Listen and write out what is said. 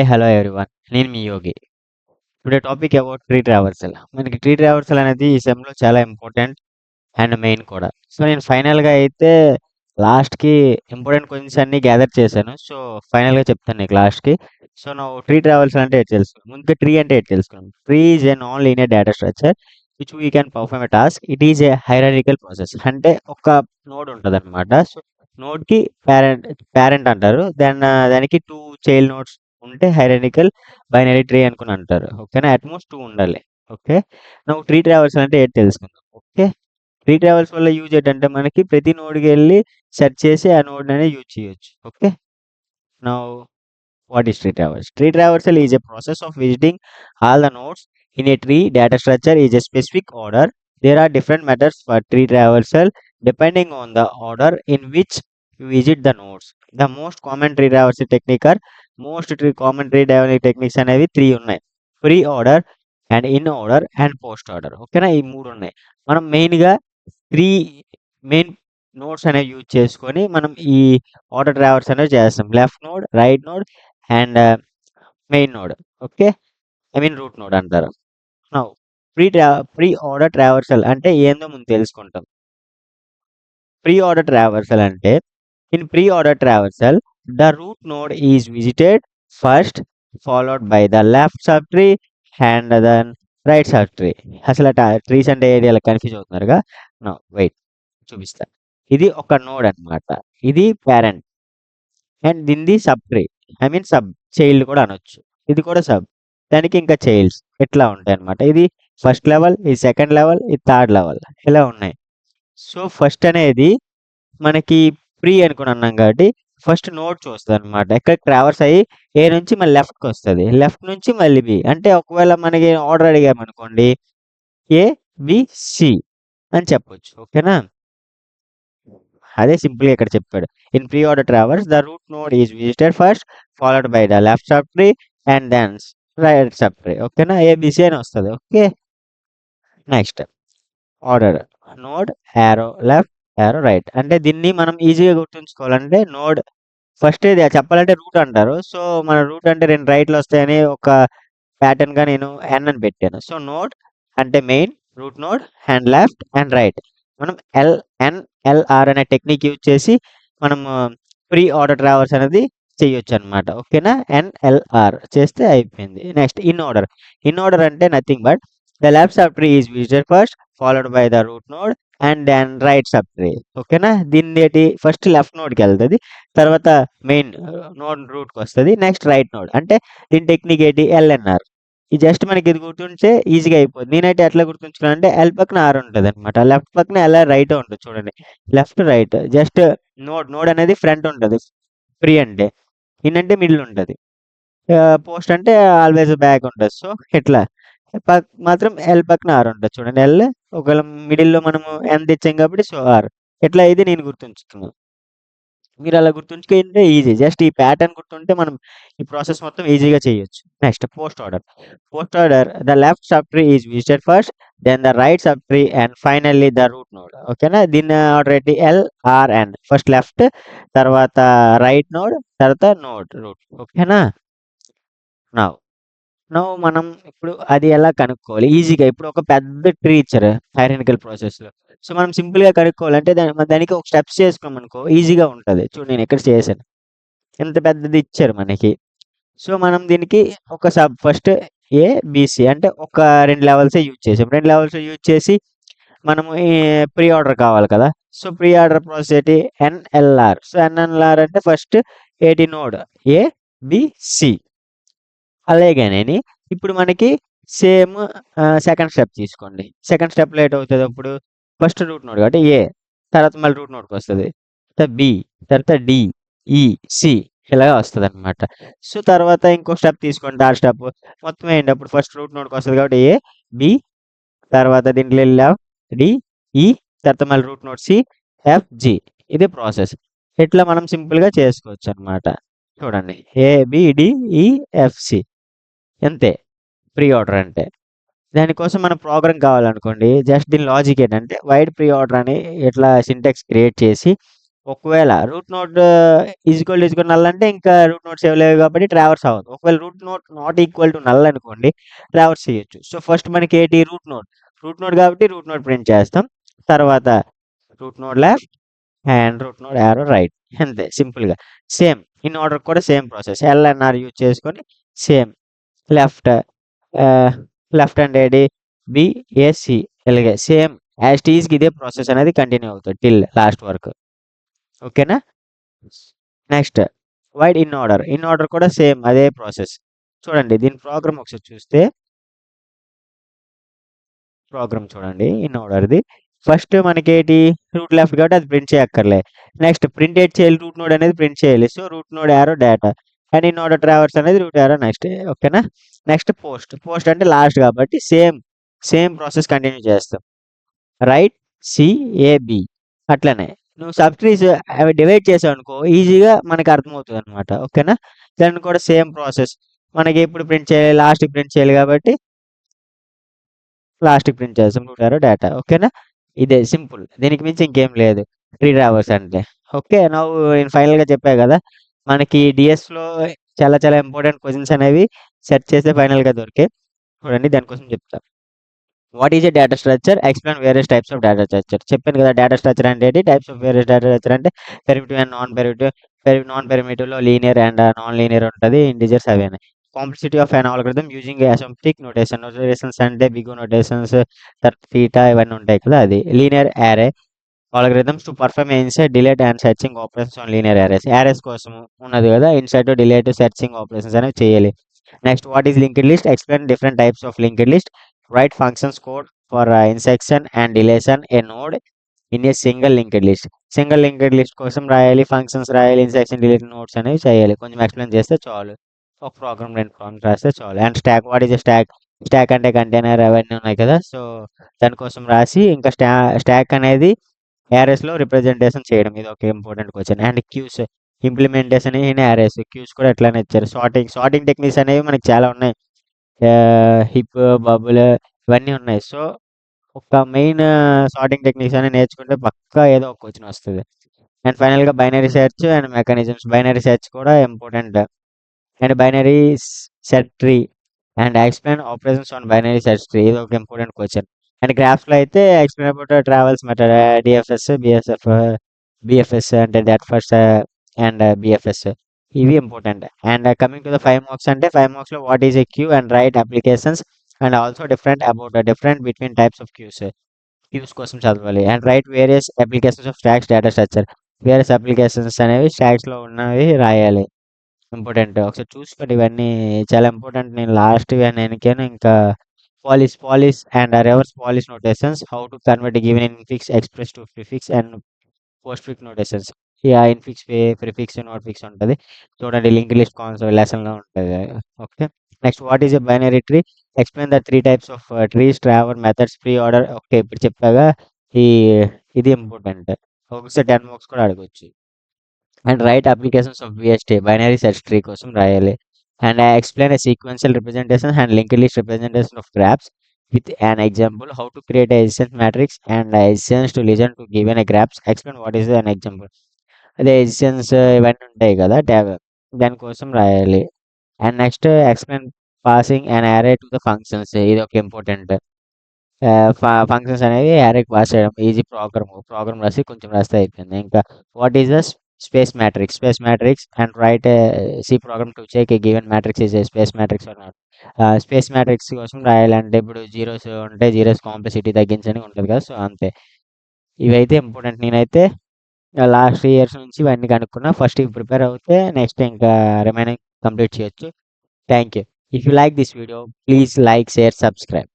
Hello everyone. నేను మీ Yogi. Today topic about tree traversal. మనకి ట్రీ ట్రావర్సల్ అనేది ఈ సెమ్‌లో చాలా ఇంపార్టెంట్ అండ్ మెయిన్ కూడా. సో, నేను ఫైనల్‌గా అయితే లాస్ట్‌కి ఇంపార్టెంట్ క్వెషన్స్ అన్నీ గ్యాదర్ చేశాను. సో, ఫైనల్‌గా చెప్తాను నీకు లాస్ట్‌కి. సో, నువ్వు ట్రీ ట్రావర్సల్ అంటే ఏంటి తెలుసుకో. ముందుగా ట్రీ అంటే ఏంటి తెలుసుకుందాం. Tree is a non linear data structure which we can perform a task. It is a hierarchical process. అంటే ఒక నోడ్ ఉంటదనమాట. సో, నోడ్‌కి పేరెంట్ పేరెంట్ అంటారు. దానికి 2 చైల్డ్ నోడ్స్ ఉంటే హైరార్కికల్ బైనరీ ట్రీ అనుకుని అంటారు. ఓకేనా? అట్ మోస్ట్ 2 ఉండాలి. ఓకే. నువ్వు ట్రీ ట్రావర్సల్ అంటే ఏంటి తెలుసుకుందాం. ఓకే. ట్రీ ట్రావర్స్ వల్ల యూజ్ ఏంటంటే మనకి ప్రతి నోడ్‌కెళ్ళి సెర్చ్ చేసి ఆ నోడ్‌ననేది యూజ్ చేయొచ్చు. Okay. Now what is tree traversal? Tree traversal is a process of visiting all the nodes in a tree data structure is a specific order. There are different methods for tree traversal depending on the order in which you visit the nodes. The most common tree traversal technique are common tree traversal techniques అనేవి 3 ఉన్నాయి. Pre order and in order and post order. ఓకేనా? ఈ 3 ఉన్నాయి. మనం మెయిన్‌గా 3 main nodes అనేవి use చేసుకొని మనం ఈ ఆర్డర్ ట్రావర్స్ అనేవి చేస్తాం. Left node, right node and main node. Okay. I mean root node అంటారు. నౌ ప్రీ ట్రా ప్రీ ఆర్డర్ ట్రావర్సల్ అంటే ఏందో ముందు తెలుసుకుంటాం. ప్రీ ఆర్డర్ ట్రావర్సల్ అంటే in pre order traversal the root node is visited first followed by the left sub tree and then right sub tree. అసలు trees అంటే ఏరియాలో కన్ఫ్యూజ్ అవుతున్నారుగా. నౌ వెయిట్ చూపిస్తా. ఇది ఒక నోడ్ అన్నమాట. ఇది పేరెంట్ అండ్ దీనిది sub tree. I mean sub child కూడా అనొచ్చు. ఇది కూడా సబ్. దానికి ఇంకా చైల్డ్స్ ఇట్లా ఉంటాయన్నమాట. ఇది ఫస్ట్ లెవెల్, ఇది సెకండ్ లెవెల్, ఇది థర్డ్ లెవెల్ ఇలా ఉన్నాయి. సో, ఫస్ట్ అనేది మనకి ప్రీ అనుకుని అన్నాం కాబట్టి ఫస్ట్ నోడ్ చూస్తదనమాట. ఎక్కడికి ట్రావర్స్ అయ్యి ఏ నుంచి మళ్ళీ లెఫ్ట్‌కొస్తది. లెఫ్ట్ నుంచి మళ్ళీ బి. అంటే ఒకవేళ మనకి ఆర్డర్ అడిగామనుకోండి ఏ, బి, సి అని చెప్పొచ్చు. ఓకేనా? అదే సింపుల్‌గా ఇక్కడ చెప్పాడు. In pre order traverse the root node is visited first followed by the left sub tree and then right sub tree. ఓకేనా? ఏబీసీ అని వస్తది. Okay. Next order node, arrow left, arrow right. అంటే దీన్ని మనం ఈజీగా గుర్తుంచుకోవాలంటే నోడ్ ఫస్ట్ ఇది చెప్పాలంటే route అంటారు. సో, మన రూట్ అంటే 2 రైట్‌లు వస్తాయని ఒక ప్యాటర్న్‌గా నేను ఎన్ అని పెట్టాను. సో, నోడ్ అంటే main, route node and left and right. మనం ఎన్ఎల్ఆర్ అనే టెక్నిక్ యూజ్ చేసి మనము ప్రీ ఆర్డర్ ట్రావర్స్ అనేది చేయొచ్చనమాట. ఓకేనా? ఎన్ఎల్ఆర్ చేస్తే అయిపోయింది. Next in order. In order అంటే nothing but the left sub tree is visited first followed by the root node and then right sub tree. ఓకేనా? దీనిదేటి ఫస్ట్ లెఫ్ట్ నోడ్‌కెళ్తది. తర్వాత మెయిన్ నోడ్ రూట్‌కొస్తది. Next right node. అంటే దీని technique ఏంటి? LNR. ఇది జస్ట్ మనకి ఇది గుర్తుంటే ఈజీగా అయిపోద్ది. నేనైతే ఎట్లా గుర్తుంచుకున్నానంటే ఎల్ పక్కన ఆర్ ఉంటదనమాట. లెఫ్ట్ పక్కన ఎల్ఆర్ రైటే ఉంటది చూడండి. లెఫ్ట్, రైట్ జస్ట్ నోడ్ అనేది ఫ్రంట్ ఉంటది. ఫ్రీ అంటే. ఇన్ అంటే మిడిల్ ఉంటది. పోస్ట్ అంటే ఆల్‌వేస్ బ్యాక్ ఉంటది. సో, ఇట్లా మాత్రం ఎల్ పక్కన ఆర్ ఉంటది చూడండి. ఎల్ ఒకవేళ మిడిల్‌లో మనము ఎన్ తెచ్చాం కాబట్టి సో, ఆర్. ఇట్లా ఇది నేను గుర్తుంచుకున్నాను. మీరలా గుర్తుంచుకుంటే ఈజీ. జస్ట్ ఈ ప్యాటర్న్ గుర్తుంటే మనం ఈ ప్రాసెస్ మొత్తం ఈజీగా చేయొచ్చు. Next post order. Post order the left sub tree is visited first, then the right sub tree and finally the root node. ఓకేనా? దీని ఆర్డర్ ఏంటి? L, R, N. First left, తర్వాత రైట్ నోడ్, తర్వాత root. ఓకేనా? Now now మనం ఇప్పుడు అది ఎలా కనుక్కోవాలి? ఈజీగా ఇప్పుడు ఒక పెద్ద ట్రీ ఇచ్చారు హైరార్కికల్ ప్రాసెస్‌లో. సో, మనం సింపుల్‌గా కనుక్కోవాలంటే దానికి ఒక స్టెప్స్ చేసుకున్నామనుకో ఈజీగా ఉంటది. చూడు నేను ఇక్కడ చేశాను. ఇంత పెద్దది ఇచ్చారు మనకి. సో, మనం దీనికి ఒక ఫస్ట్ ఏ, బీ, సి అంటే ఒక 2 లెవెల్సే యూజ్ చేసాం. 2 లెవెల్స్ యూజ్ చేసి మనము ఈ ప్రీ ఆర్డర్ కావాలి కదా! సో, ప్రీ ఆర్డర్ ప్రాసెస్ ఏంటి? ఎన్ఎల్ఆర్. సో, ఎన్ఎల్ఆర్ అంటే ఫస్ట్ ఏటి నోడ్ ఏ, బీ, సి. అలాగేనని ఇప్పుడు మనకి సేమ్ సెకండ్ స్టెప్ తీసుకోండి. సెకండ్ స్టెప్‌లో ఏటవుతది అప్పుడు? ఫస్ట్ రూట్ నోడ్ కాబట్టి ఏ. తర్వాత మళ్ళీ రూట్ నోడ్‌కొస్తది. తర్వాత బి. తర్వాత డి, ఈ, సి ఇలాగ వస్తదనమాట. సో, తర్వాత ఇంకో స్టెప్ తీసుకోండి థర్డ్ స్టెప్. మొత్తం ఏంటి అప్పుడు ఫస్ట్ రూట్ నోడ్‌కొస్తది కాబట్టి ఏ, బి తర్వాత దీంట్లో లెఫ్ట్, డి, ఈ తర్వాత మళ్ళీ root node C, F, G. ఇది ప్రాసెస్. ఇట్లా మనం సింపుల్‌గా చేసుకోవచ్చనమాట. చూడండి. A, B, D, E, F, C. అంతే. ప్రీ ఆర్డర్ అంటే. దానికోసం మనం ప్రోగ్రామ్ కావాలనుకోండి. జస్ట్ దీని లాజిక్ ఏంటంటే వైడ్ ప్రీ ఆర్డర్ అని ఇట్లా సింటాక్స్ క్రియేట్ చేసి ఒకవేళ రూట్ నోడ్ ఈక్వల్ నల్ అంటే ఇంకా రూట్ నోట్స్ ఇవ్వలేవు కాబట్టి ట్రావర్స్ అవ్వదు. ఒకవేళ route note not equal to null అనుకోండి ట్రావర్స్ చేయొచ్చు. సో ఫస్ట్ మనకి ఏంటి రూట్ నోడ్ కాబట్టి రూట్ నోడ్ ప్రింట్ చేస్తాం. తర్వాత root node left and root node arrow right, అంతే సింపుల్గా. సేమ్ ఇన్ ఆర్డర్ కూడా సేమ్ ప్రాసెస్, ఎల్ఎన్ఆర్ యూజ్ చేసుకొని same left left and AD BAC ఇలాగే సేమ్ యాజ్ టీజ్కి ఇదే ప్రాసెస్ అనేది కంటిన్యూ అవుతుంది టిల్ లాస్ట్ వరకు. ఓకేనా? నెక్స్ట్ వైడ్ ఇన్ ఆర్డర్ కూడా సేమ్ అదే ప్రాసెస్. చూడండి దీని ప్రోగ్రామ్ ఒకసారి చూస్తే, ప్రోగ్రామ్ చూడండి ఇన్ ఆర్డర్ది. ఫస్ట్ మనకి ఏంటి రూట్ లెఫ్ట్ కాబట్టి అది ప్రింట్ చేయక్కర్లే. నెక్స్ట్ ప్రింట్ ఏట్ చేయాలి, రూట్ నోడ్ అనేది ప్రింట్ చేయాలి. So root node arrow data and in order traverse అనేది రూట్ యారో నెక్స్ట్. ఓకేనా? నెక్స్ట్ పోస్ట్ అంటే లాస్ట్ కాబట్టి సేమ్ ప్రాసెస్ కంటిన్యూ చేస్తాం. రైట్ సిఏబి అట్లనే నువ్వు సబ్ ట్రీస్ అవి డివైడ్ చేసావు అనుకో ఈజీగా మనకి అర్థమవుతుంది అనమాట. ఓకేనా? దాన్ని కూడా సేమ్ ప్రాసెస్ మనకి ఎప్పుడు ప్రింట్ చేయాలి, లాస్ట్కి ప్రింట్ చేయాలి కాబట్టి లాస్ట్కి ప్రింట్ చేస్తాం రూట్ యారో డేటా. ఓకేనా? ఇదే సింపుల్, దీనికి మించి ఇంకేం లేదు ట్రీ ట్రావర్స్ అంటే. ఓకే, నేను ఫైనల్గా చెప్పా కదా మనకి డిఎస్లో చాలా చాలా ఇంపార్టెంట్ క్వశ్చన్స్ అనేవి సెర్చ్ చేస్తే ఫైనల్గా దొరికే. చూడండి దానికోసం చెప్తా. What is a data structure, explain various types of data structure. చెప్పాను కదా డేటా స్ట్రక్చర్ అంటే ఏంటి, types of various data structure అంటే పెరిమిటివ్ అండ్ నాన్ పెరిమిటివ్లో లీనియర్ అండ్ నాన్ లీనియర్ ఉంటుంది, ఇంటిజర్స్ అవన్నీ. Complexity of an algorithm using asymptotic notations అంటే big notations theta ఇవన్నీ ఉంటాయి కదా, అది linear array algorithms to perform insert, delete and searching operations on linear arrays. Arrays కోసం ఉన్నది కదా, insert, delete, searching operations అనేవి చేయాలి. Next what is linked list, explain different types of linked list, write functions code for insertion and deletion a node in a single linked list. Single linked list కోసం రాయాలి, functions రాయాలి, ఇన్సెక్షన్ delete notes అనేవి చేయాలి. కొంచెం explain చేస్తే చాలు, ఒక programme 2 programmes రాస్తే చాలు. And stock, what is stock అంటే కంటైనర్ అవన్నీ ఉన్నాయి కదా, సో దానికోసం రాసి ఇంకా స్టాక్ అనేది యారెస్లో రిప్రజెంటేషన్ చేయడం, ఇది ఒక important question. And queues implementation in arrays, queues కూడా ఎట్లానే ఇచ్చారు. సార్టింగ్ టెక్నిక్స్ అనేవి మనకి చాలా ఉన్నాయి, హిప్ బబుల్ ఇవన్నీ ఉన్నాయి. సో ఒక మెయిన్ సార్టింగ్ టెక్నిక్స్ అని నేర్చుకుంటే పక్కా ఏదో ఒక క్వశ్చన్ వస్తుంది. అండ్ ఫైనల్గా binary search and mechanisms, binary search కూడా important. And binary search tree and explain operations on binary search tree, ఇది ఒక ఇంపార్టెంట్ క్వశ్చన్. అండ్ గ్రాఫ్స్లో అయితే explain about traversal method, DFS BFS అంటే దట్ ఫస్ట్ అండ్ బిఎఫ్ఎస్, ఇవి important. And coming to the 5 marks అంటే 5 మార్క్స్లో what is a queue and write applications and also different between types of queues కోసం చదవాలి. And right various applications of stocks data structure, various applications అనేవి స్టాక్స్లో ఉన్నవి రాయాలి, important. ఒకసారి చూసుకోండి ఇవన్నీ చాలా ఇంపార్టెంట్. నేను లాస్ట్ వెనకాను ఇంకా polish and reverse polish notations, how to convert given infix express to prefix and post fix notations. Infix prefix note fix ఉంటుంది, చూడండి లింక్ లిస్ట్ కాన్సెప్ట్ లెసన్లో ఉంటుంది. Okay, next what is a binary tree, explain the 3 types of trees, ట్రావర్ methods, pre order. Okay ఇప్పుడు చెప్పాగా ఈ ఇది important, ఒకసారి 10 marks కూడా అడగవచ్చు. And write applications of BST, binary search tree కోసం రాయాలి. And explain a sequential representation and linked list representation of graphs with an example, how to create a essence matrix and essence to listen to given a graphs, explain what is an example. అదే essence ఇవన్నీ ఉంటాయి కదా tab, దానికోసం రాయాలి. And next explain passing and array to the functions, ఇది ఒక important. Functions అనేవి యారేకి పాస్ చేయడం, ఈజీ ప్రోగ్రామ్ రాసి కొంచెం రాస్తే అయిపోయింది. ఇంకా what is the space matrix and write C program to check a given matrix is a space matrix or not. Space matrix కోసం రాయాలంటే ఇప్పుడు జీరోస్ ఉంటే జీరోస్ కాంప్లెక్సిటీ తగ్గించని ఉంటుంది కదా, సో అంతే. ఇవైతే ఇంపార్టెంట్. నేనైతే లాస్ట్ ఇయర్స్ నుంచి ఇవన్నీ కనుక్కున్నా, ఫస్ట్ ఇవి ప్రిపేర్ అవుతే నెక్స్ట్ ఇంకా రిమైనింగ్ కంప్లీట్ చేయొచ్చు. Thank you. If you like this video please like, share, subscribe.